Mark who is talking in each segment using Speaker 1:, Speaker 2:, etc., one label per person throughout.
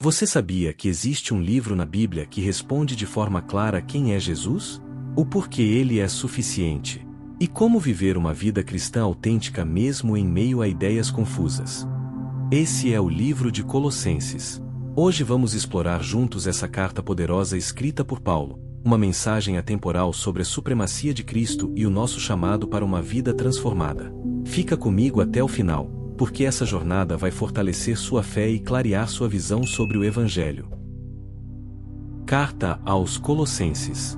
Speaker 1: Você sabia que existe um livro na Bíblia que responde de forma clara quem é Jesus? O porquê ele é suficiente? E como viver uma vida cristã autêntica mesmo em meio a ideias confusas? Esse é o livro de Colossenses. Hoje vamos explorar juntos essa carta poderosa escrita por Paulo, uma mensagem atemporal sobre a supremacia de Cristo e o nosso chamado para uma vida transformada. Fica comigo até o final, porque essa jornada vai fortalecer sua fé e clarear sua visão sobre o Evangelho. Carta aos Colossenses.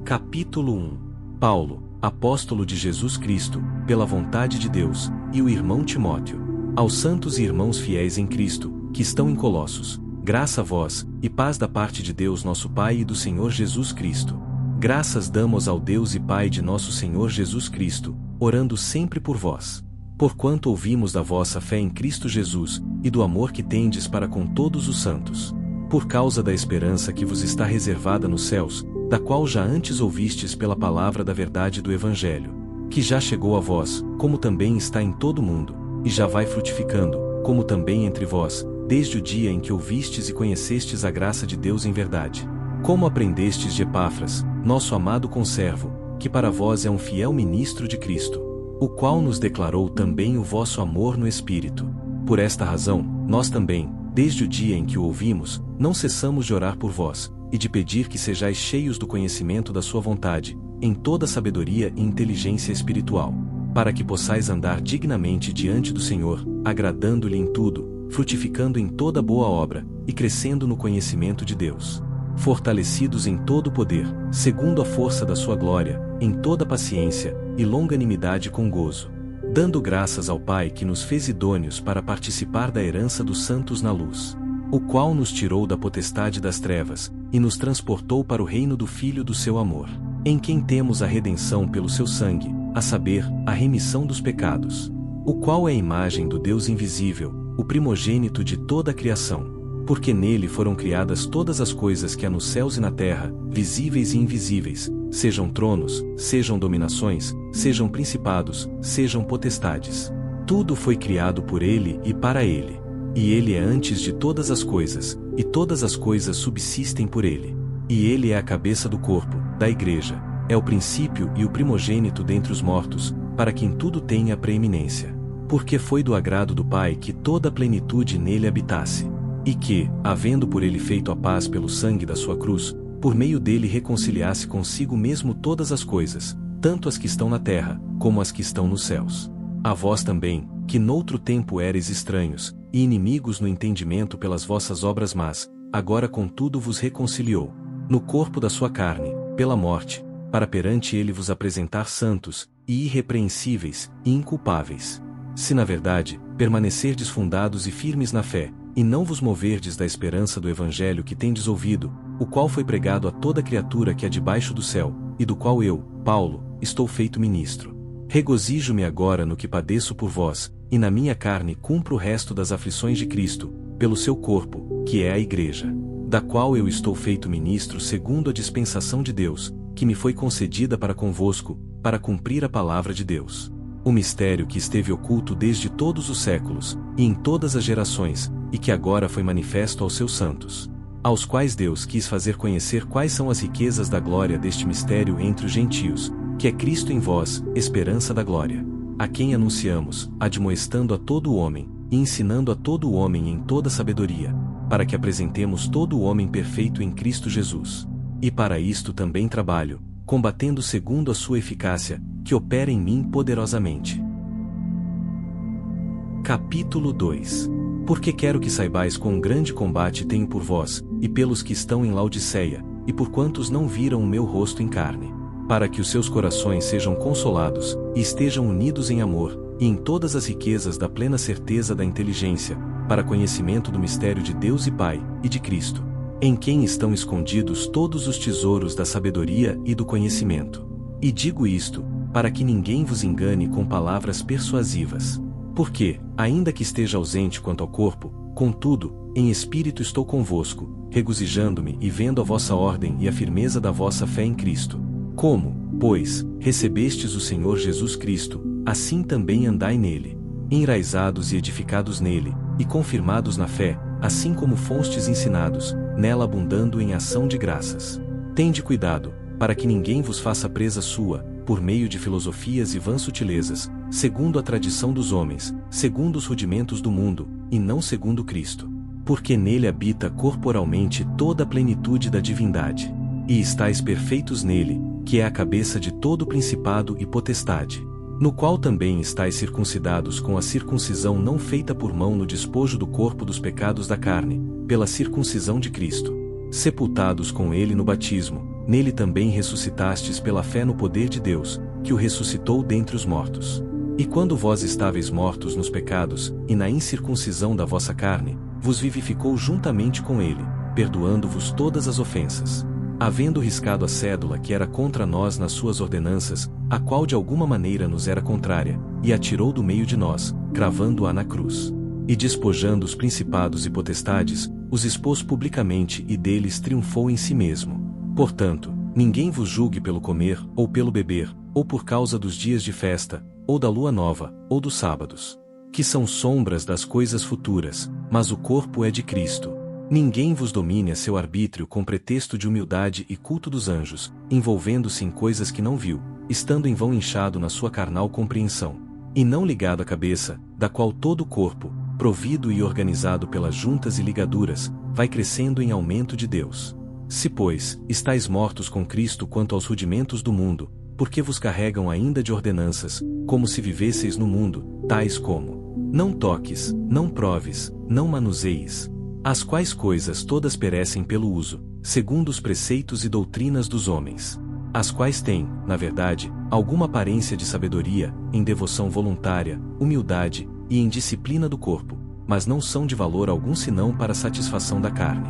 Speaker 1: Capítulo 1. Paulo, apóstolo de Jesus Cristo, pela vontade de Deus, e o irmão Timóteo. Aos santos e irmãos fiéis em Cristo, que estão em Colossos, graça a vós, e paz da parte de Deus nosso Pai e do Senhor Jesus Cristo. Graças damos ao Deus e Pai de nosso Senhor Jesus Cristo, orando sempre por vós. Porquanto ouvimos da vossa fé em Cristo Jesus, e do amor que tendes para com todos os santos. Por causa da esperança que vos está reservada nos céus, da qual já antes ouvistes pela palavra da verdade do Evangelho, que já chegou a vós, como também está em todo o mundo, e já vai frutificando, como também entre vós, desde o dia em que ouvistes e conhecestes a graça de Deus em verdade. Como aprendestes de Epáfras, nosso amado conservo, que para vós é um fiel ministro de Cristo, o qual nos declarou também o vosso amor no Espírito. Por esta razão, nós também, desde o dia em que o ouvimos, não cessamos de orar por vós, e de pedir que sejais cheios do conhecimento da sua vontade, em toda sabedoria e inteligência espiritual, para que possais andar dignamente diante do Senhor, agradando-lhe em tudo, frutificando em toda boa obra, e crescendo no conhecimento de Deus. Fortalecidos em todo o poder, segundo a força da sua glória, em toda paciência e longanimidade com gozo, dando graças ao Pai que nos fez idôneos para participar da herança dos santos na luz, o qual nos tirou da potestade das trevas, e nos transportou para o reino do Filho do seu amor, em quem temos a redenção pelo seu sangue, a saber, a remissão dos pecados, o qual é a imagem do Deus invisível, o primogênito de toda a criação, porque nele foram criadas todas as coisas que há nos céus e na terra, visíveis e invisíveis, sejam tronos, sejam dominações, sejam principados, sejam potestades. Tudo foi criado por ele e para ele. E ele é antes de todas as coisas, e todas as coisas subsistem por ele. E ele é a cabeça do corpo, da igreja, é o princípio e o primogênito dentre os mortos, para que em tudo tenha preeminência. Porque foi do agrado do Pai que toda a plenitude nele habitasse. E que, havendo por ele feito a paz pelo sangue da sua cruz, por meio dele reconciliasse consigo mesmo todas as coisas, tanto as que estão na terra, como as que estão nos céus. A vós também, que noutro tempo éreis estranhos, e inimigos no entendimento pelas vossas obras más, agora contudo vos reconciliou, no corpo da sua carne, pela morte, para perante ele vos apresentar santos, e irrepreensíveis, e inculpáveis. Se na verdade, permanecerdes fundados e firmes na fé, e não vos moverdes da esperança do Evangelho que tendes ouvido, o qual foi pregado a toda criatura que há debaixo do céu, e do qual eu, Paulo, estou feito ministro. Regozijo-me agora no que padeço por vós, e na minha carne cumpro o resto das aflições de Cristo, pelo seu corpo, que é a Igreja, da qual eu estou feito ministro segundo a dispensação de Deus, que me foi concedida para convosco, para cumprir a palavra de Deus. O mistério que esteve oculto desde todos os séculos, e em todas as gerações, e que agora foi manifesto aos seus santos, aos quais Deus quis fazer conhecer quais são as riquezas da glória deste mistério entre os gentios, que é Cristo em vós, esperança da glória, a quem anunciamos, admoestando a todo o homem, e ensinando a todo o homem em toda sabedoria, para que apresentemos todo o homem perfeito em Cristo Jesus. E para isto também trabalho, combatendo segundo a sua eficácia, que opera em mim poderosamente. Capítulo 2. Porque quero que saibais quão grande combate tenho por vós, e pelos que estão em Laodiceia, e por quantos não viram o meu rosto em carne, para que os seus corações sejam consolados, e estejam unidos em amor, e em todas as riquezas da plena certeza da inteligência, para conhecimento do mistério de Deus e Pai, e de Cristo, em quem estão escondidos todos os tesouros da sabedoria e do conhecimento. E digo isto, para que ninguém vos engane com palavras persuasivas. Porque, ainda que esteja ausente quanto ao corpo, contudo, em espírito estou convosco, regozijando-me e vendo a vossa ordem e a firmeza da vossa fé em Cristo. Como, pois, recebestes o Senhor Jesus Cristo, assim também andai nele, enraizados e edificados nele, e confirmados na fé, assim como fostes ensinados, nela abundando em ação de graças. Tende cuidado, para que ninguém vos faça presa sua, por meio de filosofias e vãs sutilezas, segundo a tradição dos homens, segundo os rudimentos do mundo, e não segundo Cristo. Porque nele habita corporalmente toda a plenitude da divindade. E estáis perfeitos nele, que é a cabeça de todo principado e potestade. No qual também estáis circuncidados com a circuncisão não feita por mão no despojo do corpo dos pecados da carne, pela circuncisão de Cristo. Sepultados com ele no batismo, nele também ressuscitastes pela fé no poder de Deus, que o ressuscitou dentre os mortos. E quando vós estáveis mortos nos pecados, e na incircuncisão da vossa carne, vos vivificou juntamente com ele, perdoando-vos todas as ofensas. Havendo riscado a cédula que era contra nós nas suas ordenanças, a qual de alguma maneira nos era contrária, e a tirou do meio de nós, cravando-a na cruz. E despojando os principados e potestades, os expôs publicamente e deles triunfou em si mesmo. Portanto, ninguém vos julgue pelo comer, ou pelo beber, ou por causa dos dias de festa, ou da lua nova, ou dos sábados, que são sombras das coisas futuras, mas o corpo é de Cristo. Ninguém vos domine a seu arbítrio com pretexto de humildade e culto dos anjos, envolvendo-se em coisas que não viu, estando em vão inchado na sua carnal compreensão, e não ligado à cabeça, da qual todo o corpo, provido e organizado pelas juntas e ligaduras, vai crescendo em aumento de Deus. Se, pois, estáis mortos com Cristo quanto aos rudimentos do mundo, porque vos carregam ainda de ordenanças, como se vivesseis no mundo, tais como: não toques, não proves, não manuseis, as quais coisas todas perecem pelo uso, segundo os preceitos e doutrinas dos homens, as quais têm, na verdade, alguma aparência de sabedoria, em devoção voluntária, humildade, e em disciplina do corpo, mas não são de valor algum senão para a satisfação da carne.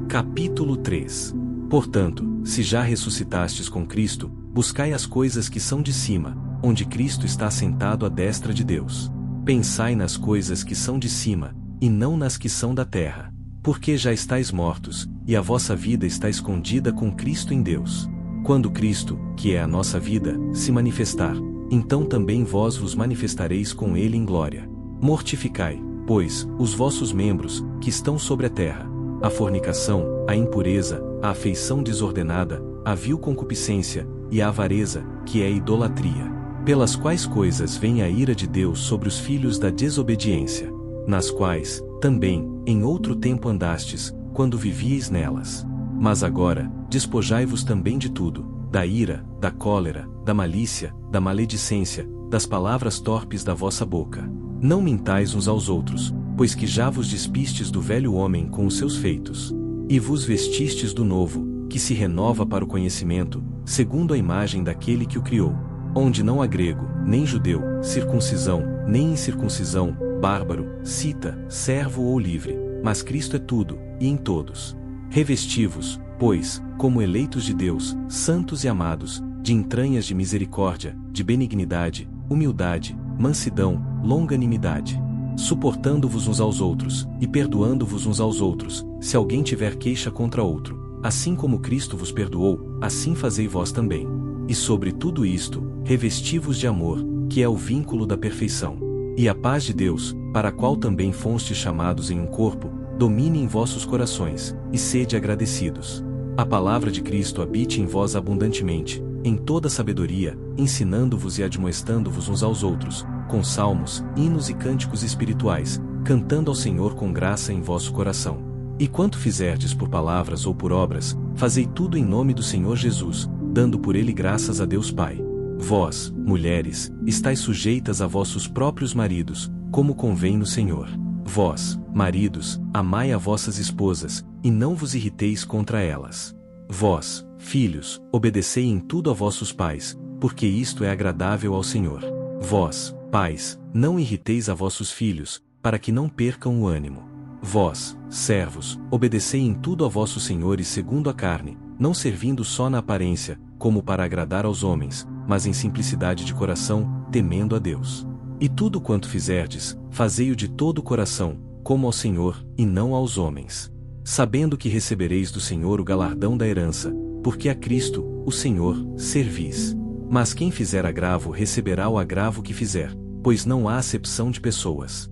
Speaker 1: Capítulo 3. Portanto, se já ressuscitastes com Cristo, buscai as coisas que são de cima, onde Cristo está sentado à destra de Deus. Pensai nas coisas que são de cima, e não nas que são da terra, porque já estáis mortos, e a vossa vida está escondida com Cristo em Deus. Quando Cristo, que é a nossa vida, se manifestar, então também vós vos manifestareis com ele em glória. Mortificai, pois, os vossos membros, que estão sobre a terra: a fornicação, a impureza, a afeição desordenada, a vil concupiscência, e a avareza, que é a idolatria. Pelas quais coisas vem a ira de Deus sobre os filhos da desobediência, nas quais, também, em outro tempo andastes, quando vivíeis nelas. Mas agora, despojai-vos também de tudo: da ira, da cólera, da malícia, da maledicência, das palavras torpes da vossa boca. Não mintais uns aos outros, pois que já vos despistes do velho homem com os seus feitos, e vos vestistes do novo, que se renova para o conhecimento, segundo a imagem daquele que o criou, onde não há grego, nem judeu, circuncisão, nem incircuncisão, bárbaro, cita, servo ou livre, mas Cristo é tudo, e em todos. Revesti-vos, pois, como eleitos de Deus, santos e amados, de entranhas de misericórdia, de benignidade, humildade, mansidão, longanimidade, suportando-vos uns aos outros, e perdoando-vos uns aos outros, se alguém tiver queixa contra outro, assim como Cristo vos perdoou, assim fazei vós também. E sobre tudo isto, revesti-vos de amor, que é o vínculo da perfeição. E a paz de Deus, para a qual também fostes chamados em um corpo, domine em vossos corações, e sede agradecidos. A palavra de Cristo habite em vós abundantemente, em toda sabedoria, ensinando-vos e admoestando-vos uns aos outros, com salmos, hinos e cânticos espirituais, cantando ao Senhor com graça em vosso coração. E quanto fizerdes por palavras ou por obras, fazei tudo em nome do Senhor Jesus, dando por ele graças a Deus Pai. Vós, mulheres, estáis sujeitas a vossos próprios maridos, como convém no Senhor. Vós, maridos, amai a vossas esposas, e não vos irriteis contra elas. Vós, filhos, obedecei em tudo a vossos pais, porque isto é agradável ao Senhor. Vós, pais, não irriteis a vossos filhos, para que não percam o ânimo. Vós, servos, obedecei em tudo a vossos senhores segundo a carne, não servindo só na aparência, como para agradar aos homens, mas em simplicidade de coração, temendo a Deus. E tudo quanto fizerdes, fazei-o de todo o coração, como ao Senhor, e não aos homens, sabendo que recebereis do Senhor o galardão da herança, porque a Cristo, o Senhor, servis. Mas quem fizer agravo receberá o agravo que fizer, pois não há acepção de pessoas.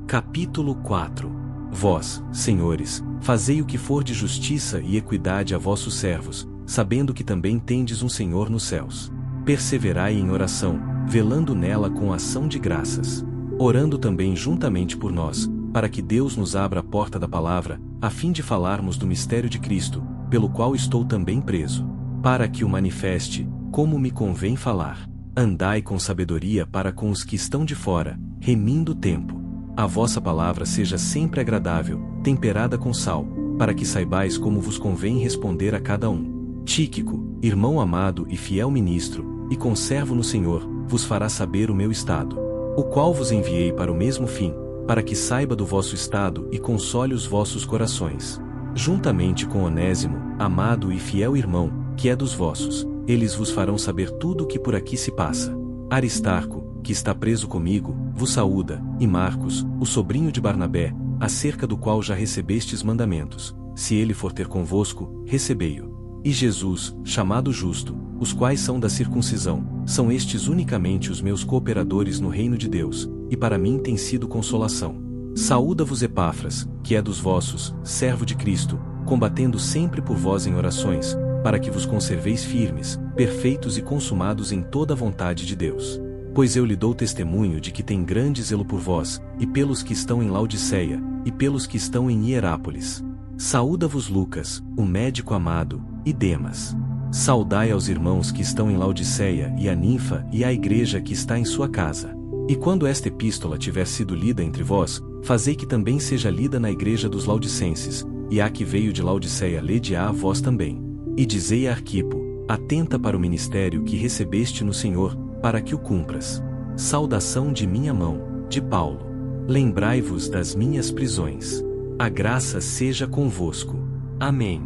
Speaker 1: Capítulo 4. Vós, senhores, fazei o que for de justiça e equidade a vossos servos, sabendo que também tendes um Senhor nos céus. Perseverai em oração, velando nela com ação de graças. Orando também juntamente por nós, para que Deus nos abra a porta da palavra, a fim de falarmos do mistério de Cristo, pelo qual estou também preso. Para que o manifeste, como me convém falar. Andai com sabedoria para com os que estão de fora, remindo o tempo. A vossa palavra seja sempre agradável, temperada com sal, para que saibais como vos convém responder a cada um. Tíquico, irmão amado e fiel ministro, e conservo no Senhor, vos fará saber o meu estado, o qual vos enviei para o mesmo fim, para que saiba do vosso estado e console os vossos corações. Juntamente com Onésimo, amado e fiel irmão, que é dos vossos, eles vos farão saber tudo o que por aqui se passa. Aristarco, que está preso comigo, vos saúda, e Marcos, o sobrinho de Barnabé, acerca do qual já recebestes mandamentos. Se ele for ter convosco, recebei-o. E Jesus, chamado Justo, os quais são da circuncisão, são estes unicamente os meus cooperadores no reino de Deus, e para mim tem sido consolação. Saúda-vos Epáfras, que é dos vossos, servo de Cristo, combatendo sempre por vós em orações, para que vos conserveis firmes, perfeitos e consumados em toda a vontade de Deus. Pois eu lhe dou testemunho de que tem grande zelo por vós, e pelos que estão em Laodiceia, e pelos que estão em Hierápolis. Saúda-vos Lucas, o médico amado, e Demas. Saudai aos irmãos que estão em Laodiceia e a Ninfa e à igreja que está em sua casa. E quando esta epístola tiver sido lida entre vós, fazei que também seja lida na igreja dos Laodicenses, e a que veio de Laodiceia lede-a a vós também. E dizei a Arquipo, atenta para o ministério que recebeste no Senhor, para que o cumpras. Saudação de minha mão, de Paulo. Lembrai-vos das minhas prisões. A graça seja convosco. Amém.